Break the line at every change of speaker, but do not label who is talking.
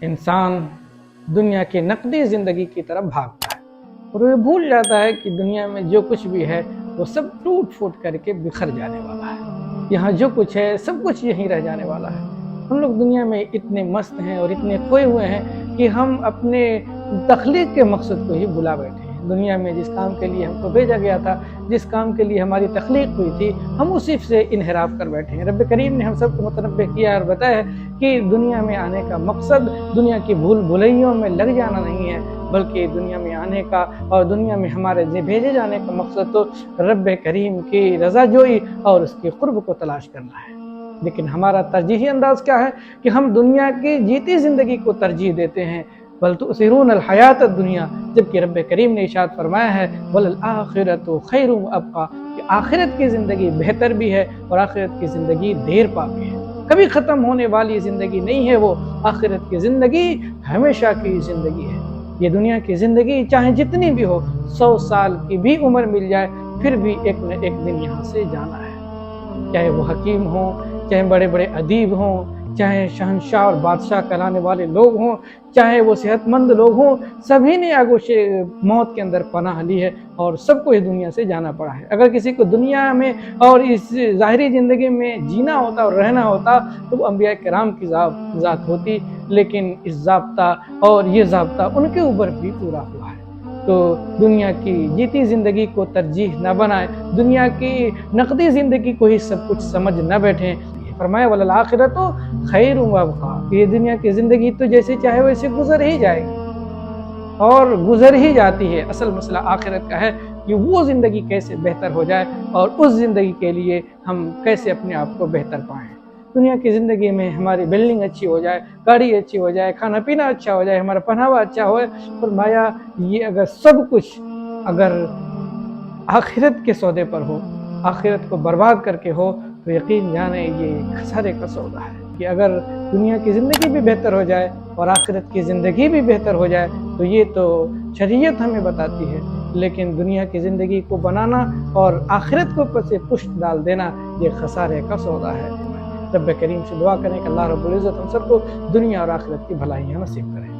इंसान दुनिया की नकदी ज़िंदगी की तरफ भागता है और वो भूल जाता है कि दुनिया में जो कुछ भी है वो सब टूट फूट करके बिखर जाने वाला है। यहाँ जो कुछ है सब कुछ यहीं रह जाने वाला है। हम लोग दुनिया में इतने मस्त हैं और इतने खोए हुए हैं कि हम अपने तख्लीक के मकसद को ही भुला बैठे हैं। दुनिया में जिस काम के लिए हमको भेजा गया था, जिस काम के लिए हमारी तख्लीक हुई थी, हम उसी से इन्हिराफ कर बैठे हैं। रब करीम ने हम सबको मुतनब्बे किया और बताया कि दुनिया में आने का मकसद दुनिया की भूल भुलैयों में लग जाना नहीं है, बल्कि दुनिया में आने का और दुनिया में हमारे भेजे जाने का मकसद तो रब करीम की रज़ा जोई और उसके क़ुर्ब को तलाश करना है। लेकिन हमारा तरजीही अंदाज क्या है कि हम दुनिया की जीती ज़िंदगी को तरजीह देते हैं, बल तुसिरून अल हयात दुनिया, जबकि रब करीम ने इरशाद फरमाया है वल आखिरतु खैरुम व अबका, कि आखिरत की ज़िंदगी बेहतर भी है और आखिरत की ज़िंदगी देर पा भी है। कभी ख़त्म होने वाली ज़िंदगी नहीं है वो, आखिरत की ज़िंदगी हमेशा की ज़िंदगी है। ये दुनिया की ज़िंदगी चाहे जितनी भी हो, 100 साल की भी उम्र मिल जाए, फिर भी एक न एक दिन यहाँ से जाना है। चाहे वो हकीम हों, चाहे बड़े बड़े अदीब हों, चाहे शहंशाह और बादशाह कहलाने वाले लोग हों, चाहे वो सेहतमंद लोग हों, सभी ने आगोशे मौत के अंदर पनाह ली है और सबको इस दुनिया से जाना पड़ा है। अगर किसी को दुनिया में और इस ज़ाहिरी ज़िंदगी में जीना होता और रहना होता तो वो अंबिया किराम की ज़ात होती, लेकिन इस ज़ाब्ता और ये ज़ाब्ता उनके ऊपर भी पूरा हुआ है। तो दुनिया की जीती ज़िंदगी को तरजीह न बनाए, दुनिया की नकदी ज़िंदगी को ही सब कुछ समझ न बैठें। फरमाया वल आखिरतु खैरुम व अबका, ये दुनिया की ज़िंदगी तो जैसे चाहे वैसे गुजर ही जाएगी और गुजर ही जाती है। असल मसला आखिरत का है कि वो ज़िंदगी कैसे बेहतर हो जाए और उस ज़िंदगी के लिए हम कैसे अपने आप को बेहतर पाएँ। दुनिया की ज़िंदगी में हमारी बिल्डिंग अच्छी हो जाए, गाड़ी अच्छी हो जाए, खाना पीना अच्छा हो जाए, हमारा पहनावा अच्छा हो, फरमाया ये अगर सब कुछ अगर आखिरत के सौदे पर हो, आखिरत को बर्बाद करके हो, तो यकीन जाने ये खसारे का सौदा है। कि अगर दुनिया की ज़िंदगी भी बेहतर हो जाए और आखिरत की ज़िंदगी भी बेहतर हो जाए तो ये तो शरीयत हमें बताती है, लेकिन दुनिया की ज़िंदगी को बनाना और आखिरत को ऊपर से पुष्ट डाल देना ये खसारे का सौदा है। रब करीम से दुआ करें कि अल्लाह रब्बुल इज़्ज़त हम सबको दुनिया और आखिरत की भलाइयाँ नसीब करें।